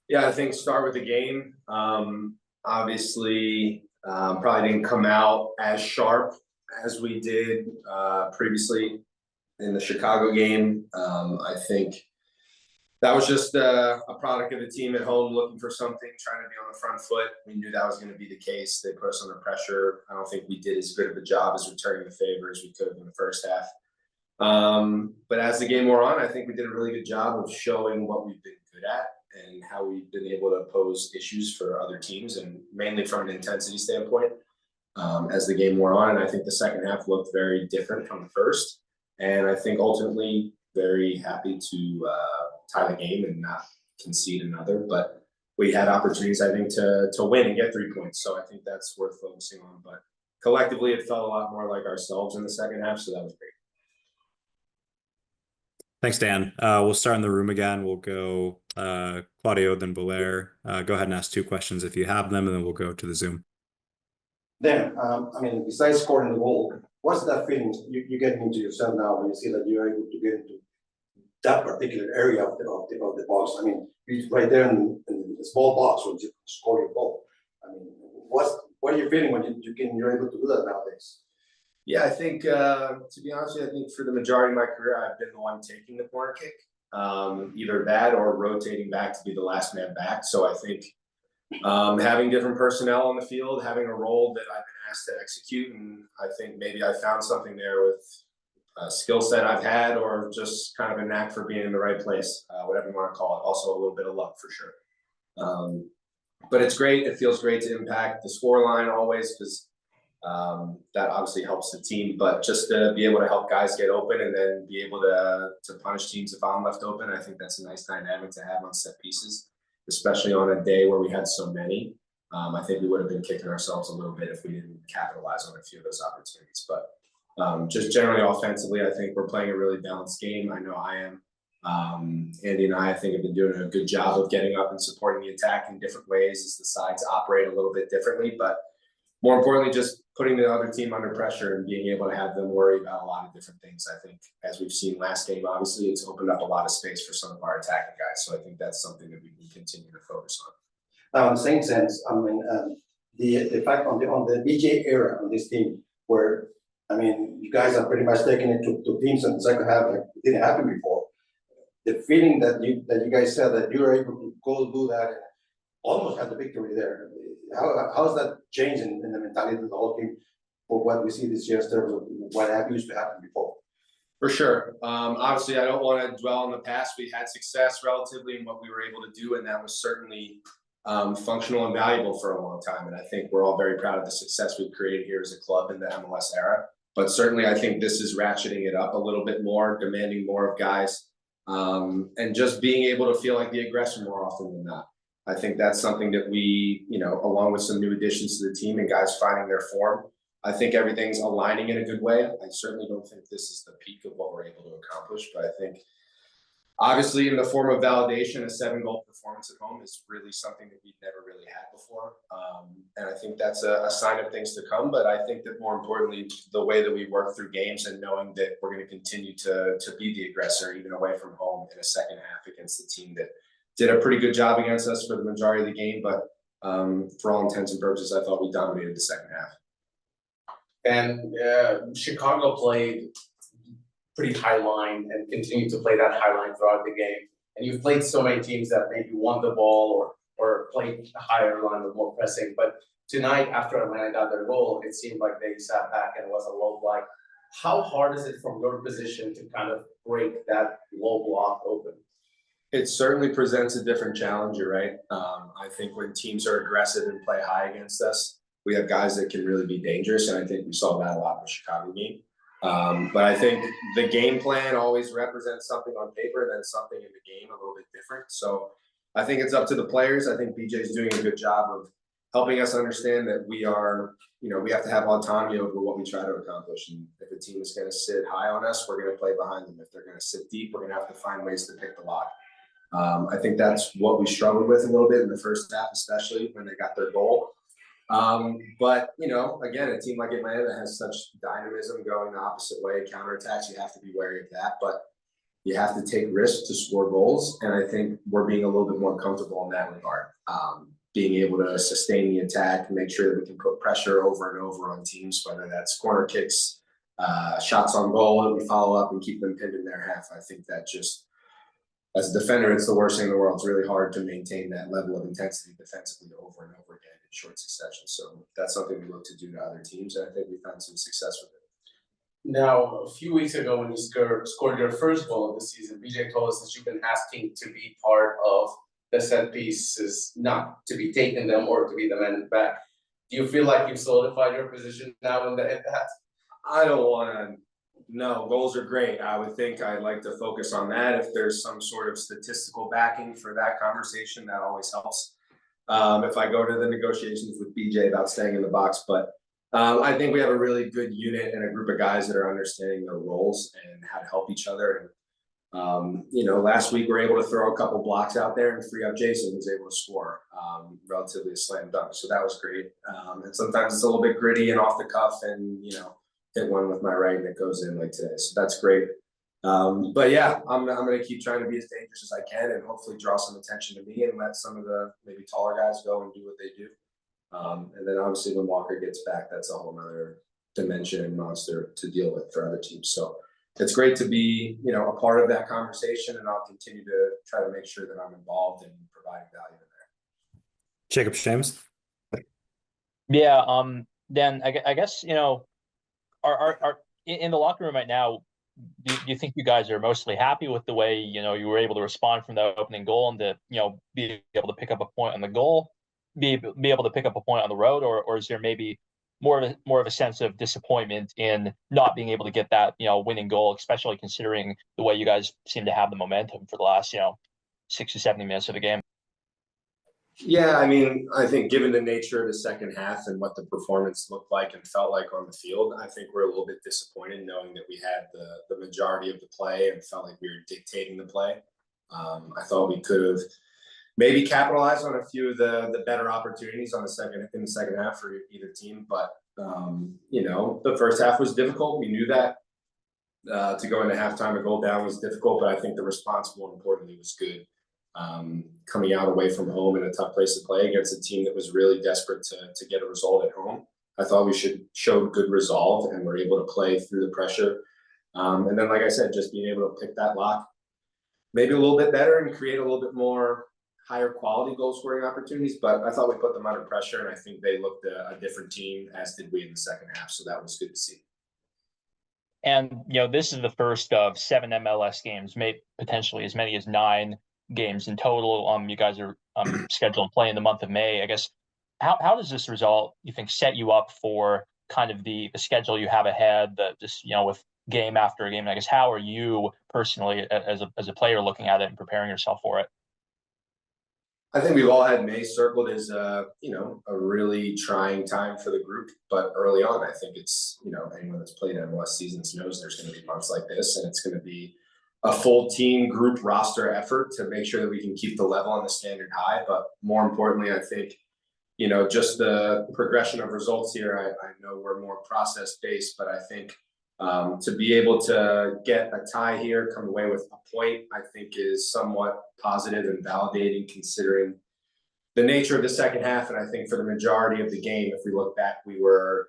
Yeah, I think start with the game. Obviously, probably didn't come out as sharp as we did previously in the Chicago game. I think that was just a product of the team at home looking for something, trying to be on the front foot. We knew that was going to be the case. They put us under pressure. I don't think we did as good of a job as returning the favor as we could have in the first half. But as the game wore on, I think we did a really good job of showing what we've been good at and how we've been able to pose issues for other teams, and mainly from an intensity standpoint as the game wore on. And I think the second half looked very different from the first. And I think ultimately very happy to tie the game and not concede another. But we had opportunities, I think, to win and get 3 points. So I think that's worth focusing on. But collectively, it felt a lot more like ourselves in the second half. So that was great. Thanks, Dan. We'll start in the room again. We'll go Claudio, then Belair. Go ahead and ask 2 questions if you have them, and then we'll go to the Zoom. Dan, besides scoring the goal, what's that feeling you getting into yourself now when you see that you're able to get into that particular area of the box? I mean, you're right there in the small box when you score your goal. I mean, what are you feeling when you're able to do that nowadays? Yeah, I think, to be honest with you, I think for the majority of my career, I've been the one taking the corner kick, either that or rotating back to be the last man back. So I think having different personnel on the field, having a role that I've been asked to execute, and I think maybe I found something there with a skill set I've had or just kind of a knack for being in the right place, whatever you want to call it. Also a little bit of luck for sure. But it's great. It feels great to impact the score line always because that obviously helps the team, but just to be able to help guys get open and then be able to punish teams if I'm left open, I think that's a nice dynamic to have on set pieces, especially on a day where we had so many. I think we would have been kicking ourselves a little bit if we didn't capitalize on a few of those opportunities. But just generally offensively, I think we're playing a really balanced game. I know I am. Andy and I think, have been doing a good job of getting up and supporting the attack in different ways as the sides operate a little bit differently, but more importantly, just putting the other team under pressure and being able to have them worry about a lot of different things. I think, as we've seen last game, obviously, it's opened up a lot of space for some of our attacking guys. So I think that's something that we can continue to focus on. Now, in the same sense, the fact on the BJ era on this team, where you guys are pretty much taking it to teams in the second half like it didn't happen before. The feeling that you guys said that you were able to go do that and almost had the victory there. How's that change in the mentality of the whole team for what we see this year in terms of what used to happen before? For sure. Obviously, I don't want to dwell on the past. We had success relatively in what we were able to do, and that was certainly functional and valuable for a long time. And I think we're all very proud of the success we've created here as a club in the MLS era. But certainly, I think this is ratcheting it up a little bit more, demanding more of guys, and just being able to feel like the aggressor more often than not. I think that's something that we, along with some new additions to the team and guys finding their form, I think everything's aligning in a good way. I certainly don't think this is the peak of what we're able to accomplish, but I think obviously in the form of validation, a 7-goal performance at home is really something that we've never really had before. And I think that's a sign of things to come. But I think that more importantly, the way that we work through games and knowing that we're going to continue to be the aggressor, even away from home in a second half against the team that did a pretty good job against us for the majority of the game, but for all intents and purposes, I thought we dominated the second half. And Chicago played pretty high line and continued to play that high line throughout the game. And you've played so many teams that maybe won the ball or played a higher line with more pressing. But tonight, after Atlanta got their goal, it seemed like they sat back and it was a low block. How hard is it from your position to kind of break that low block open? It certainly presents a different challenge, you're right. I think when teams are aggressive and play high against us, we have guys that can really be dangerous, and I think we saw that a lot in the Chicago game. But I think the game plan always represents something on paper and then something in the game a little bit different. So I think it's up to the players. I think BJ's doing a good job of helping us understand that we are, we have to have autonomy over what we try to accomplish. And if a team is going to sit high on us, we're going to play behind them. If they're going to sit deep, we're going to have to find ways to pick the lock. I think that's what we struggled with a little bit in the first half, especially when they got their goal. But, again, a team like Atlanta that has such dynamism going the opposite way, counterattacks, you have to be wary of that. But you have to take risks to score goals, and I think we're being a little bit more comfortable in that regard. Being able to sustain the attack, make sure that we can put pressure over and over on teams, whether that's corner kicks, shots on goal that we follow up and keep them pinned in their half. I think that just, as a defender, it's the worst thing in the world. It's really hard to maintain that level of intensity defensively over and over again in short succession. So that's something we look to do to other teams, and I think we found some success with it. Now, a few weeks ago, when you scored your first goal of the season, BJ told us that you've been asking to be part of the set pieces, not to be taking them or to be the man in the back. Do you feel like you've solidified your position now in that? I don't want to. No, goals are great. I would think I'd like to focus on that. If there's some sort of statistical backing for that conversation, that always helps. If I go to the negotiations with BJ about staying in the box, but I think we have a really good unit and a group of guys that are understanding their roles and how to help each other. And last week we were able to throw a couple blocks out there and free up Jason, who was able to score relatively a slam dunk. So that was great. And sometimes it's a little bit gritty and off the cuff, and hit one with my right and it goes in like today. So that's great. But yeah, I'm going to keep trying to be as dangerous as I can and hopefully draw some attention to me and let some of the maybe taller guys go and do what they do. And then obviously when Walker gets back, that's a whole nother dimension and monster to deal with for other teams. So it's great to be, a part of that conversation, and I'll continue to try to make sure that I'm involved and providing value in there. Jacob James. Yeah. Dan, I guess, are in the locker room right now, do you think you guys are mostly happy with the way, you were able to respond from the opening goal and to, be able to pick up a point on the goal, be able to pick up a point on the road, or is there maybe more of a sense of disappointment in not being able to get that, winning goal, especially considering the way you guys seem to have the momentum for the last, 60, 70 minutes of the game? Yeah, I think given the nature of the second half and what the performance looked like and felt like on the field, I think we're a little bit disappointed knowing that we had the majority of the play and felt like we were dictating the play. I thought we could have maybe capitalized on a few of the better opportunities in the second half for either team. But, the first half was difficult. We knew that. To go into halftime, a goal down was difficult, but I think the response, more importantly, was good. Coming out away from home in a tough place to play against a team that was really desperate to get a result at home. I thought we showed good resolve and were able to play through the pressure. And then, like I said, just being able to pick that lock maybe a little bit better and create a little bit more higher quality goal scoring opportunities. But I thought we put them under pressure, and I think they looked a different team, as did we in the second half. So that was good to see. And, this is the first of 7 MLS games, maybe potentially as many as 9 games in total. You guys are scheduled to play in the month of May. I guess, how does this result, you think, set you up for kind of the schedule you have ahead, with game after game? I guess, how are you personally as a player looking at it and preparing yourself for it? I think we've all had May circled as a really trying time for the group, but early on, I think it's, anyone that's played MLS seasons knows there's going to be months like this, and it's going to be a full team group roster effort to make sure that we can keep the level and the standard high. But more importantly, I think, just the progression of results here, I know we're more process based, but I think to be able to get a tie here, come away with a point, I think is somewhat positive and validating considering the nature of the second half. And I think for the majority of the game, if we look back, we were,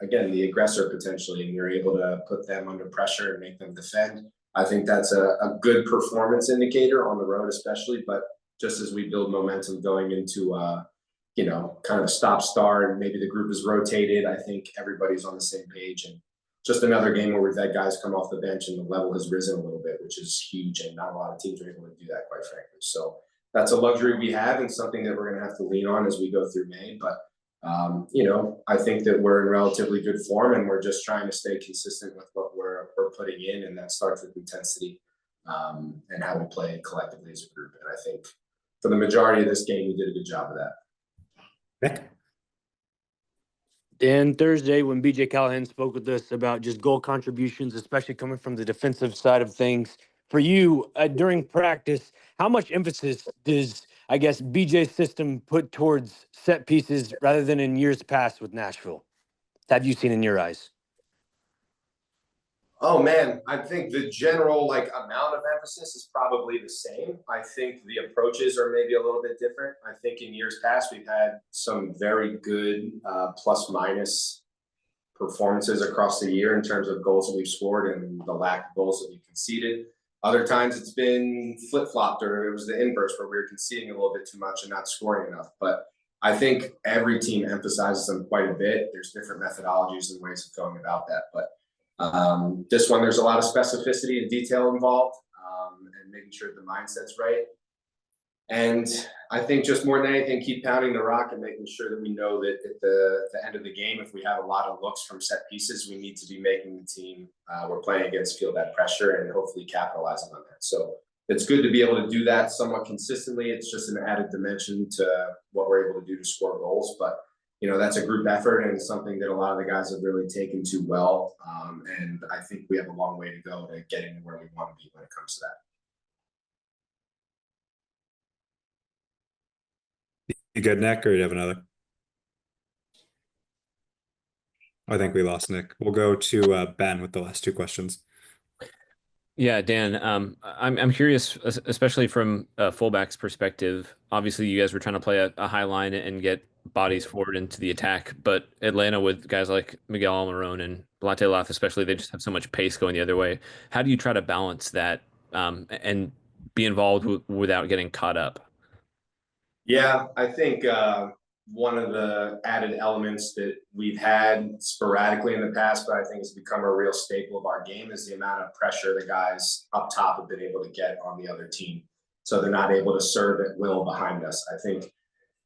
again, the aggressor potentially, and we were able to put them under pressure and make them defend. I think that's a good performance indicator on the road, especially. But just as we build momentum going into, kind of a stop-start, and maybe the group is rotated, I think everybody's on the same page. And just another game where we've had guys come off the bench and the level has risen a little bit, which is huge. And not a lot of teams are able to do that, quite frankly. So that's a luxury we have and something that we're going to have to lean on as we go through May. But, I think that we're in relatively good form, and we're just trying to stay consistent with what we're putting in. And that starts with intensity and how we play collectively as a group. And I think for the majority of this game, we did a good job of that. Nick? Dan, Thursday, when BJ Callahan spoke with us about just goal contributions, especially coming from the defensive side of things, for you during practice, how much emphasis does, I guess, BJ's system put towards set pieces rather than in years past with Nashville? Have you seen in your eyes? Oh man, I think the general like amount of emphasis is probably the same. I think the approaches are maybe a little bit different. I think in years past we've had some very good plus minus performances across the year in terms of goals that we've scored and the lack of goals that we've conceded. Other times it's been flip-flopped, or it was the inverse where we were conceding a little bit too much and not scoring enough. But I think every team emphasizes them quite a bit. There's different methodologies and ways of going about that. But this one, there's a lot of specificity and detail involved, and making sure the mindset's right. And I think just more than anything, keep pounding the rock and making sure that we know that at the end of the game, if we have a lot of looks from set pieces, we need to be making the team we're playing against feel that pressure and hopefully capitalizing on that. So it's good to be able to do that somewhat consistently. It's just an added dimension to what we're able to do to score goals. But, you know, that's a group effort and something that a lot of the guys have really taken to well. And I think we have a long way to go to getting where we want to be when it comes to that. You good, Nick, or do you have another? I think we lost Nick. We'll go to Ben with the last two questions. Yeah, Dan, I'm curious, especially from a fullback's perspective. Obviously, you guys were trying to play a high line and get bodies forward into the attack, but Atlanta with guys like Miguel Almiron and Blante Lath, especially, they just have so much pace going the other way. How do you try to balance that and be involved without getting caught up? Yeah, I think one of the added elements that we've had sporadically in the past, but I think has become a real staple of our game, is the amount of pressure the guys up top have been able to get on the other team. So they're not able to serve at will behind us. I think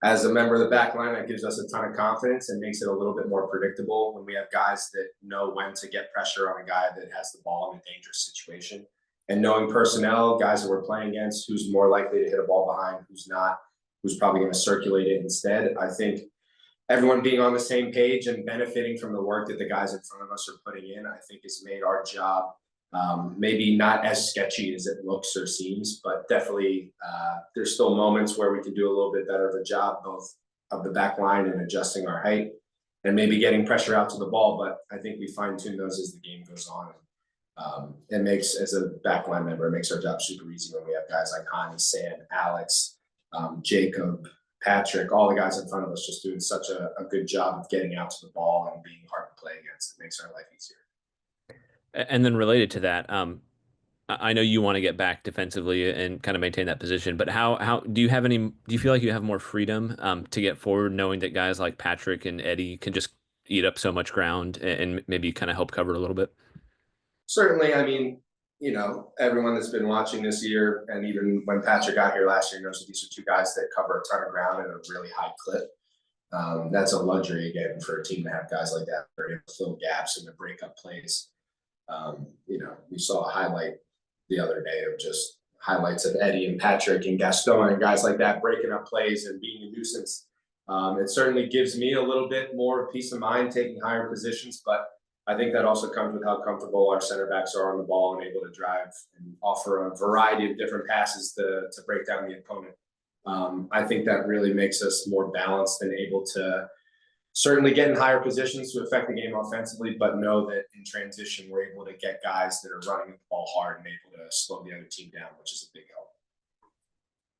as a member of the back line, that gives us a ton of confidence and makes it a little bit more predictable when we have guys that know when to get pressure on a guy that has the ball in a dangerous situation. And knowing personnel, guys that we're playing against, who's more likely to hit a ball behind, who's not, who's probably going to circulate it instead. I think everyone being on the same page and benefiting from the work that the guys in front of us are putting in, I think has made our job maybe not as sketchy as it looks or seems, but definitely there's still moments where we can do a little bit better of a job, both of the back line and adjusting our height and maybe getting pressure out to the ball. But I think we fine tune those as the game goes on. It makes, as a backline member, it makes our job super easy when we have guys like Hani, Sam, Alex, Jacob, Patrick, all the guys in front of us just doing such a good job of getting out to the ball and being hard to play against. It makes our life easier. And then related to that, I know you want to get back defensively and kind of maintain that position, but how do you have any? Do you feel like you have more freedom to get forward, knowing that guys like Patrick and Eddie can just eat up so much ground and maybe kind of help cover a little bit? Certainly, I mean, you know, everyone that's been watching this year, and even when Patrick got here last year, knows that these are two guys that cover a ton of ground at a really high clip. That's a luxury again for a team to have guys like that that are able to fill gaps and to break up plays. You know, we saw a highlight the other day of just highlights of Eddie and Patrick and Gaston and guys like that breaking up plays and being a nuisance. It certainly gives me a little bit more peace of mind taking higher positions, but I think that also comes with how comfortable our center backs are on the ball and able to drive and offer a variety of different passes to break down the opponent. I think that really makes us more balanced and able to certainly get in higher positions to affect the game offensively, but know that in transition, we're able to get guys that are running the ball hard and able to slow the other team down, which is a big help.